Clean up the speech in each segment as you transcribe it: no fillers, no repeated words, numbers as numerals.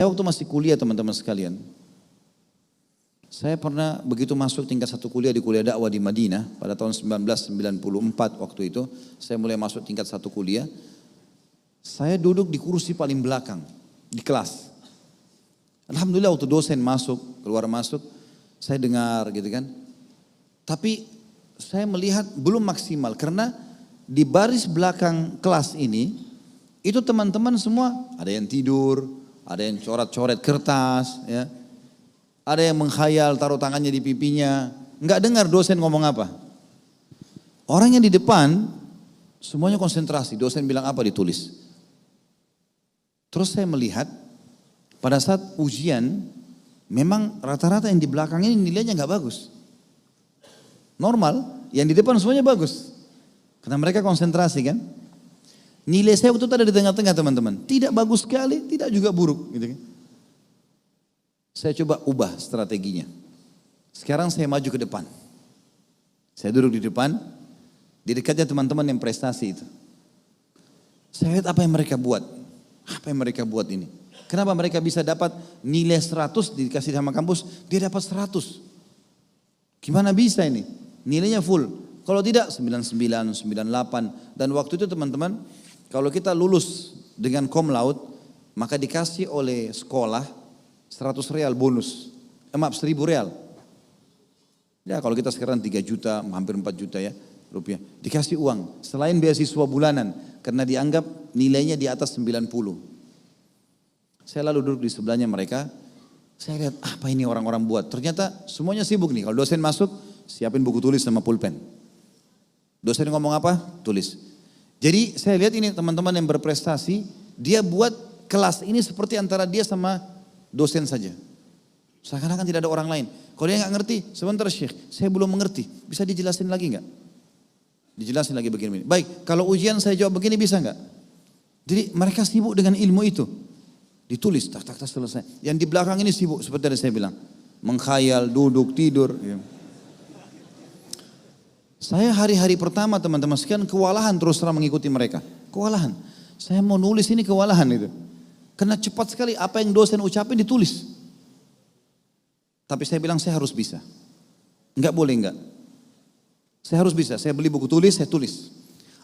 Saya waktu masih kuliah teman-teman sekalian, saya pernah begitu masuk tingkat satu kuliah di kuliah dakwah di Madinah pada tahun 1994 waktu itu, saya mulai masuk tingkat satu kuliah, saya duduk di kursi paling belakang di kelas. Alhamdulillah waktu dosen masuk, keluar masuk, saya dengar gitu kan. Tapi saya melihat belum maksimal karena di baris belakang kelas ini, itu teman-teman semua ada yang tidur, ada yang coret-coret kertas, ya. Ada yang menghayal taruh tangannya di pipinya, nggak dengar dosen ngomong apa. Orang yang di depan semuanya konsentrasi, dosen bilang apa ditulis. Terus saya melihat pada saat ujian memang rata-rata yang di belakang ini nilainya nggak bagus. Normal, yang di depan semuanya bagus. Karena mereka konsentrasi kan. Nilai saya waktu itu ada di tengah-tengah teman-teman. Tidak bagus sekali, tidak juga buruk. Gitu kan. Saya coba ubah strateginya. Sekarang saya maju ke depan. Saya duduk di depan, di dekatnya teman-teman yang prestasi itu. Saya lihat apa yang mereka buat. Apa yang mereka buat ini. Kenapa mereka bisa dapat nilai 100 dikasih sama kampus, dia dapat 100. Gimana bisa ini? Nilainya full. Kalau tidak 99, 98. Dan waktu itu teman-teman, kalau kita lulus dengan cum laude, maka dikasih oleh sekolah 100 real bonus. Maaf, 1000 real. Ya kalau kita sekarang 3 juta, hampir 4 juta ya rupiah. Dikasih uang, selain beasiswa bulanan. Karena dianggap nilainya di atas 90. Saya lalu duduk di sebelahnya mereka. Saya lihat apa ini orang-orang buat. Ternyata semuanya sibuk nih. Kalau dosen masuk, siapin buku tulis sama pulpen. Dosen ngomong apa? Tulis. Jadi saya lihat ini teman-teman yang berprestasi, dia buat kelas ini seperti antara dia sama dosen saja. Seakan-akan tidak ada orang lain. Kalau dia nggak ngerti, sebentar Syekh, saya belum mengerti. Bisa dijelasin lagi nggak? Dijelasin lagi begini. Baik, kalau ujian saya jawab begini bisa nggak? Jadi mereka sibuk dengan ilmu itu. Ditulis, tak selesai. Yang di belakang ini sibuk, seperti yang saya bilang. Mengkhayal, duduk, tidur. Ya. Saya hari-hari pertama teman-teman sekian kewalahan terus terang mengikuti mereka. Kewalahan. Saya mau nulis ini kewalahan itu. Karena cepat sekali apa yang dosen ucapin ditulis. Tapi saya bilang saya harus bisa. Enggak boleh enggak. Saya harus bisa. Saya beli buku tulis, saya tulis.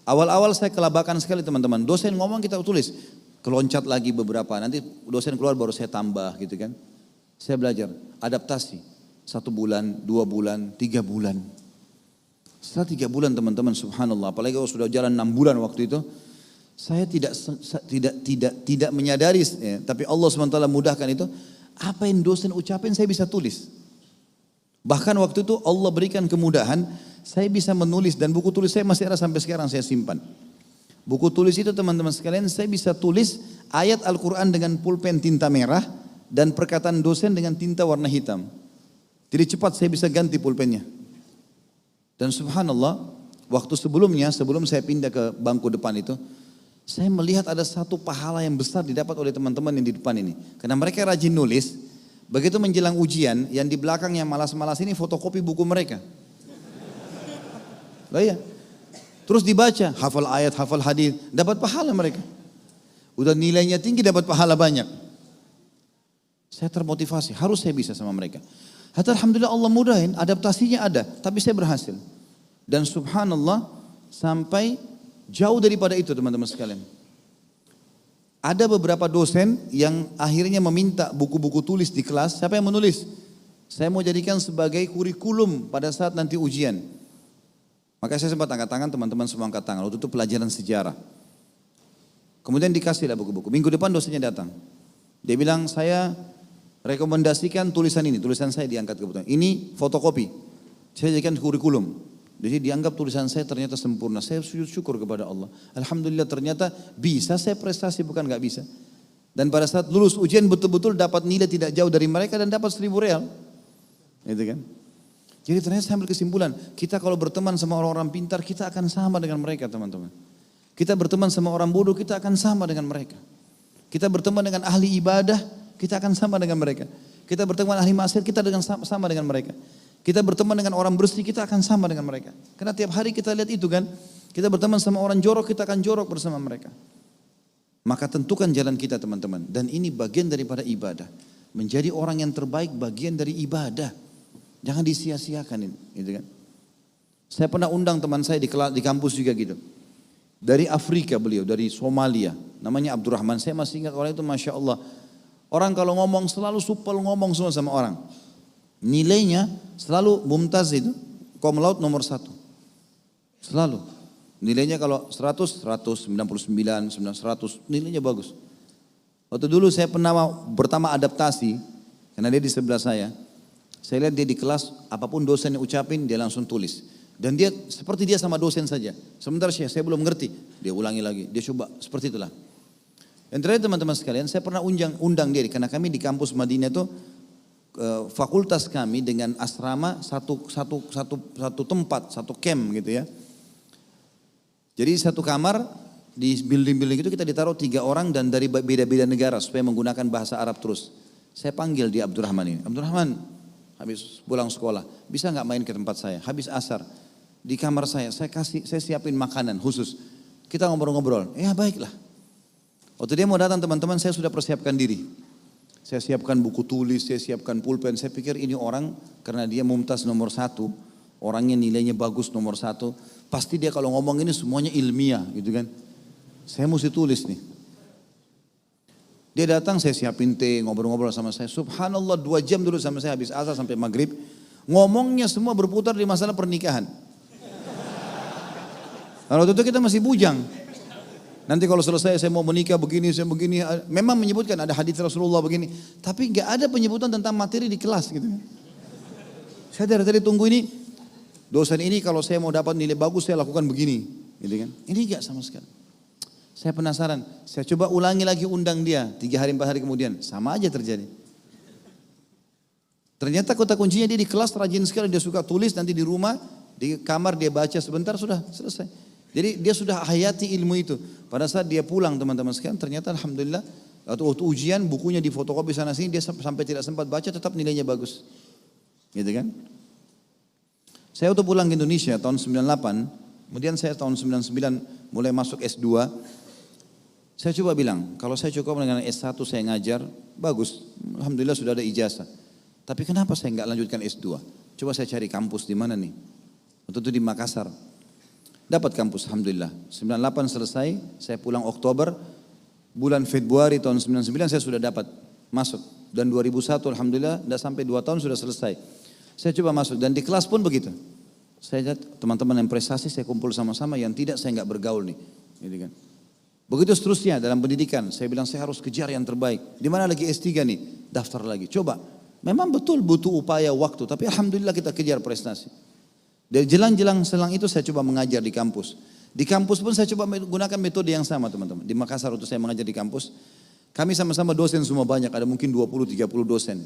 Awal-awal saya kelabakan sekali teman-teman. Dosen ngomong kita tulis. Keloncat lagi beberapa. Nanti dosen keluar baru saya tambah gitu kan. Saya belajar. Adaptasi. 1 bulan, 2 bulan, 3 bulan. Setelah 3 bulan teman-teman subhanallah, apalagi kalau sudah jalan 6 bulan waktu itu, saya tidak menyadari, ya, tapi Allah SWT mudahkan itu, apa yang dosen ucapin saya bisa tulis. Bahkan waktu itu Allah berikan kemudahan, saya bisa menulis dan buku tulis saya masih ada sampai sekarang saya simpan. Buku tulis itu teman-teman sekalian, saya bisa tulis ayat Al-Quran dengan pulpen tinta merah dan perkataan dosen dengan tinta warna hitam. Jadi cepat saya bisa ganti pulpennya. Dan subhanallah, waktu sebelumnya, sebelum saya pindah ke bangku depan itu, saya melihat ada satu pahala yang besar didapat oleh teman-teman yang di depan ini. Karena mereka rajin nulis, begitu menjelang ujian, yang di belakang yang malas-malas ini fotokopi buku mereka. Lah iya. Terus dibaca, hafal ayat, hafal hadis, dapat pahala mereka. Udah nilainya tinggi, dapat pahala banyak. Saya termotivasi, harus saya bisa sama mereka. Hatta alhamdulillah Allah mudahin, adaptasinya ada, tapi saya berhasil. Dan subhanallah, sampai jauh daripada itu teman-teman sekalian. Ada beberapa dosen yang akhirnya meminta buku-buku tulis di kelas, siapa yang menulis? Saya mau jadikan sebagai kurikulum pada saat nanti ujian. Maka saya sempat angkat tangan, teman-teman semua angkat tangan, waktu itu pelajaran sejarah. Kemudian dikasihlah buku-buku, minggu depan dosennya datang. Dia bilang, saya rekomendasikan tulisan ini, tulisan saya diangkat kebetulan. Ini fotokopi, saya jadikan kurikulum. Jadi dianggap tulisan saya ternyata sempurna. Saya sujud syukur kepada Allah. Alhamdulillah ternyata bisa saya prestasi, bukan gak bisa. Dan pada saat lulus ujian betul-betul dapat nilai tidak jauh dari mereka dan dapat 1000 real. Gitu kan. Jadi ternyata saya ambil kesimpulan, kita kalau berteman sama orang-orang pintar, kita akan sama dengan mereka teman-teman. Kita berteman sama orang bodoh, kita akan sama dengan mereka. Kita berteman dengan ahli ibadah, kita akan sama dengan mereka. Kita berteman ahli maksiat, kita sama dengan mereka. Kita berteman dengan orang bersih, kita akan sama dengan mereka. Karena tiap hari kita lihat itu kan. Kita berteman sama orang jorok, kita akan jorok bersama mereka. Maka tentukan jalan kita teman-teman. Dan ini bagian daripada ibadah. Menjadi orang yang terbaik bagian dari ibadah. Jangan disia-siakan ini. Gitu kan. Saya pernah undang teman saya di kampus juga gitu. Dari Afrika beliau, dari Somalia. Namanya Abdurrahman. Saya masih ingat orang itu, Masya Allah. Orang kalau ngomong selalu supel ngomong semua sama orang. Nilainya selalu mumtaz itu. Cum laude nomor 1. Selalu. Nilainya kalau 100, 100, 99, 100, nilainya bagus. Waktu dulu saya pernah pertama adaptasi, karena dia di sebelah saya lihat dia di kelas, apapun dosen yang ucapin, dia langsung tulis. Dan dia seperti dia sama dosen saja. Sementara saya belum ngerti, dia ulangi lagi, dia coba, seperti itulah. Yang terakhir teman-teman sekalian, saya pernah undang dia, karena kami di kampus Madinah itu, fakultas kami dengan asrama satu tempat, satu camp gitu ya. Jadi satu kamar di building-building itu kita ditaruh 3 orang dan dari beda-beda negara supaya menggunakan bahasa Arab terus. Saya panggil dia Abdurrahman ini. Abdurrahman, habis pulang sekolah, bisa nggak main ke tempat saya? Habis asar di kamar saya siapin makanan khusus. Kita ngobrol-ngobrol. Ya baiklah. Waktu dia mau datang teman-teman, saya sudah persiapkan diri. Saya siapkan buku tulis, saya siapkan pulpen. Saya pikir ini orang karena dia mumtaz nomor 1, orangnya nilainya bagus nomor 1. Pasti dia kalau ngomong ini semuanya ilmiah gitu kan. Saya mesti tulis nih. Dia datang, saya siapin teh, ngobrol-ngobrol sama saya. Subhanallah 2 jam dulu sama saya habis asar sampai maghrib. Ngomongnya semua berputar di masalah pernikahan. Kalau itu kita masih bujang. Nanti kalau selesai saya mau menikah begini, saya begini. Memang menyebutkan ada hadis Rasulullah begini. Tapi gak ada penyebutan tentang materi di kelas gitu. Saya dari tadi tunggu ini. Dosen ini kalau saya mau dapat nilai bagus saya lakukan begini. Gitu kan. Ini gak sama sekali. Saya penasaran. Saya coba ulangi lagi undang dia. 3 hari 4 hari kemudian. Sama aja terjadi. Ternyata kota kuncinya dia di kelas rajin sekali. Dia suka tulis nanti di rumah. Di kamar dia baca sebentar sudah selesai. Jadi dia sudah hayati ilmu itu. Pada saat dia pulang teman-teman sekalian. Ternyata alhamdulillah. Waktu ujian bukunya di fotokopi sana sini. Dia sampai tidak sempat baca tetap nilainya bagus. Gitu kan. Saya waktu pulang ke Indonesia tahun 98, kemudian saya tahun 99 mulai masuk S2. Saya coba bilang, kalau saya cukup dengan S1 saya ngajar, bagus. Alhamdulillah sudah ada ijazah. Tapi kenapa saya nggak lanjutkan S2? Coba saya cari kampus di mana nih? Waktu itu di Makassar. Dapat kampus, alhamdulillah. 98 selesai, saya pulang Oktober. Bulan Februari tahun 99 saya sudah dapat masuk. Dan 2001 alhamdulillah, sudah sampai 2 tahun sudah selesai. Saya coba masuk dan di kelas pun begitu. Saya lihat teman-teman yang prestasi saya kumpul sama-sama, yang tidak saya nggak bergaul nih. Gitu kan. Begitu seterusnya dalam pendidikan, saya bilang saya harus kejar yang terbaik. Di mana lagi S3 nih? Daftar lagi. Coba. Memang betul butuh upaya waktu, tapi alhamdulillah kita kejar prestasi. Dari jelang-jelang selang itu saya coba mengajar di kampus. Di kampus pun saya coba menggunakan metode yang sama teman-teman. Di Makassar waktu saya mengajar di kampus, kami sama-sama dosen semua banyak, ada mungkin 20-30 dosen.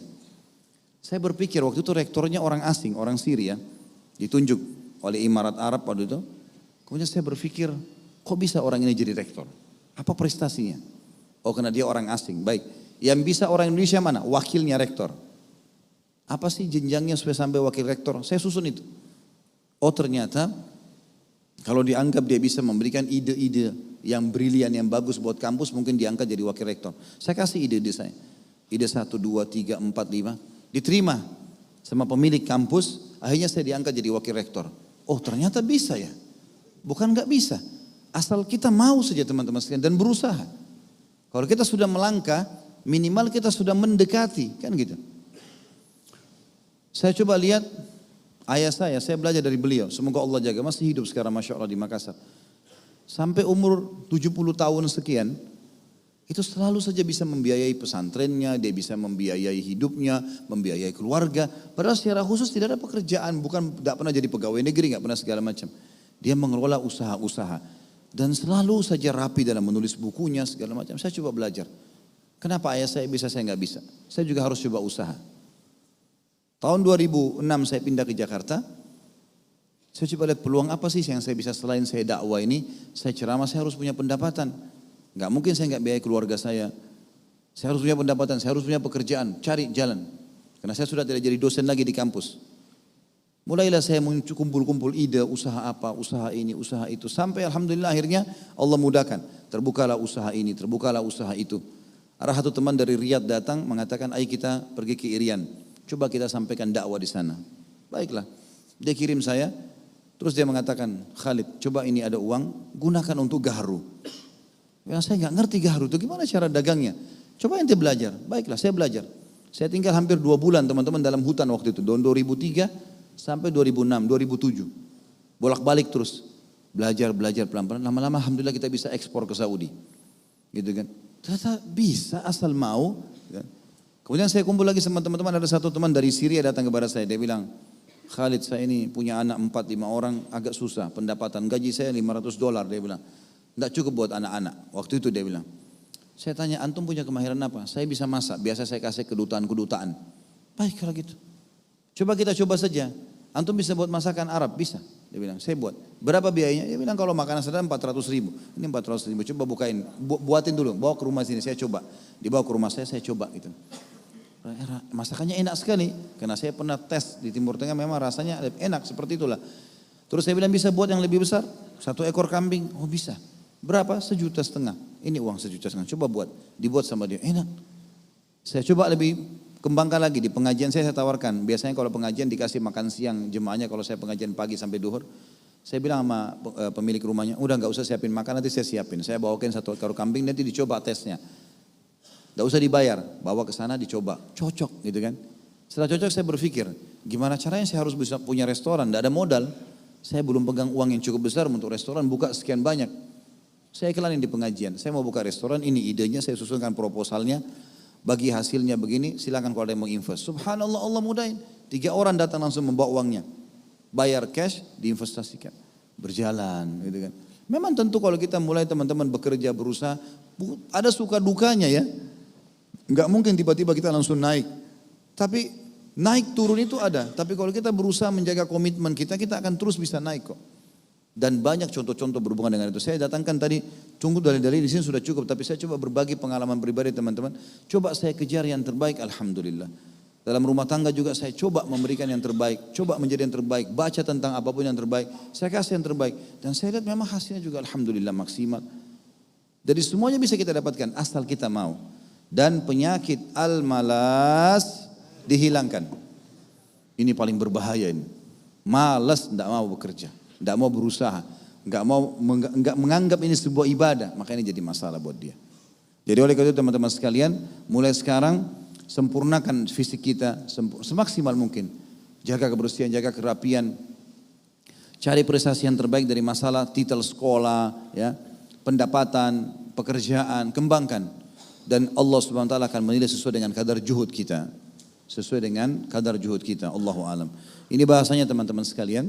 Saya berpikir waktu itu rektornya orang asing, orang Syria, ditunjuk oleh Imarat Arab waktu itu. Kemudian saya berpikir, kok bisa orang ini jadi rektor? Apa prestasinya? Oh karena dia orang asing, baik. Yang bisa orang Indonesia mana? Wakilnya rektor. Apa sih jenjangnya supaya sampai wakil rektor? Saya susun itu. Oh ternyata kalau dianggap dia bisa memberikan ide-ide yang brilian, yang bagus buat kampus, mungkin diangkat jadi wakil rektor. Saya kasih ide-ide saya. Ide 1, 2, 3, 4, 5. Diterima sama pemilik kampus, akhirnya saya diangkat jadi wakil rektor. Oh ternyata bisa ya, bukan gak bisa. Asal kita mau saja teman-teman sekalian dan berusaha. Kalau kita sudah melangkah, minimal kita sudah mendekati, kan gitu. Saya coba lihat ayah saya belajar dari beliau. Semoga Allah jaga, masih hidup sekarang Masya Allah di Makassar. Sampai umur 70 tahun sekian, itu selalu saja bisa membiayai pesantrennya, dia bisa membiayai hidupnya, membiayai keluarga. Padahal secara khusus tidak ada pekerjaan, tidak pernah jadi pegawai negeri, nggak pernah segala macam. Dia mengelola usaha-usaha dan selalu saja rapi dalam menulis bukunya segala macam. Saya coba belajar. Kenapa ayah saya bisa, saya nggak bisa? Saya juga harus coba usaha. Tahun 2006 saya pindah ke Jakarta. Saya coba lihat peluang apa sih yang saya bisa selain saya dakwah ini, saya ceramah, saya harus punya pendapatan. Gak mungkin saya gak biayai keluarga saya. Saya harus punya pendapatan, saya harus punya pekerjaan. Cari jalan. Karena saya sudah tidak jadi dosen lagi di kampus. Mulailah saya muncul kumpul-kumpul ide, usaha apa, usaha ini, usaha itu. Sampai alhamdulillah akhirnya Allah mudahkan. Terbukalah usaha ini, terbukalah usaha itu. Ada satu teman dari Riyadh datang mengatakan, ayo kita pergi ke Irian. Coba kita sampaikan dakwah di sana. Baiklah, dia kirim saya. Terus dia mengatakan, Khalid, coba ini ada uang, gunakan untuk gaharu. Ya, saya nggak ngerti gaharu itu gimana cara dagangnya. Coba ente belajar. Baiklah, saya belajar. Saya tinggal hampir 2 bulan teman-teman dalam hutan waktu itu. Tahun 2003 sampai 2006, 2007. Bolak-balik terus. Belajar pelan-pelan. Lama-lama alhamdulillah kita bisa ekspor ke Saudi. Gitu kan. Ternyata bisa asal mau. Kemudian saya kumpul lagi sama teman-teman. Ada satu teman dari Syria datang kepada saya. Dia bilang, Khalid, saya ini punya anak 4-5 orang, agak susah pendapatan. Gaji saya $500, dia bilang. Tidak cukup buat anak-anak. Waktu itu dia bilang. Saya tanya, antum punya kemahiran apa? Saya bisa masak, biasa saya kasih kedutaan-kedutaan. Baik kalau gitu. Coba kita coba saja. Antum bisa buat masakan Arab? Bisa. Dia bilang, saya buat. Berapa biayanya? Dia bilang kalau makanan sederhana 400.000. Ini 400.000, coba bukain. Buatin dulu, bawa ke rumah sini, saya coba. Dibawa ke rumah saya coba gitu. Masakannya enak sekali. Karena saya pernah tes di Timur Tengah, memang rasanya enak seperti itulah. Terus saya bilang bisa buat yang lebih besar. 1 ekor kambing, oh bisa. Berapa? 1,5 juta. Ini uang 1,5 juta. Coba buat. Dibuat sama dia, enak. Saya coba lebih kembangkan lagi. Di pengajian saya tawarkan. Biasanya kalau pengajian dikasih makan siang jemaahnya. Kalau saya pengajian pagi sampai duhur. Saya bilang sama pemilik rumahnya, udah gak usah siapin makan, nanti saya siapin. Saya bawakan 1 ekor kambing, nanti dicoba tesnya. Gak usah dibayar, bawa ke sana dicoba. Cocok gitu kan. Setelah cocok saya berpikir, gimana caranya saya harus bisa punya restoran. Gak ada modal. Saya belum pegang uang yang cukup besar untuk restoran, buka sekian banyak. Saya iklanin di pengajian, saya mau buka restoran, ini idenya, saya susunkan proposalnya, bagi hasilnya begini, silakan kalau ada yang mau invest. Subhanallah, Allah mudahin. 3 orang datang langsung membawa uangnya. Bayar cash, diinvestasikan. Berjalan gitu kan. Memang tentu kalau kita mulai teman-teman bekerja, berusaha, ada suka dukanya ya. Enggak mungkin tiba-tiba kita langsung naik. Tapi naik turun itu ada. Tapi kalau kita berusaha menjaga komitmen kita, kita akan terus bisa naik kok. Dan banyak contoh-contoh berhubungan dengan itu. Saya datangkan tadi, tunggu dalil-dalil di sini sudah cukup. Tapi saya coba berbagi pengalaman pribadi teman-teman. Coba saya kejar yang terbaik, alhamdulillah. Dalam rumah tangga juga saya coba memberikan yang terbaik. Coba menjadi yang terbaik. Baca tentang apapun yang terbaik. Saya kasih yang terbaik. Dan saya lihat memang hasilnya juga alhamdulillah maksimal. Jadi semuanya bisa kita dapatkan asal kita mau. Dan penyakit al-malas dihilangkan. Ini paling berbahaya ini. Malas, tidak mau bekerja. Tidak mau berusaha, nggak menganggap ini sebuah ibadah, makanya ini jadi masalah buat dia. Jadi oleh karena itu teman-teman sekalian, mulai sekarang sempurnakan fisik kita semaksimal mungkin. Jaga kebersihan, jaga kerapian, cari prestasi yang terbaik dari masalah titel sekolah, ya, pendapatan, pekerjaan, kembangkan. Dan Allah Subhanahu Wa Taala akan menilai sesuai dengan kadar juhud kita, sesuai dengan kadar juhud kita. Allahu alam. Ini bahasanya teman-teman sekalian.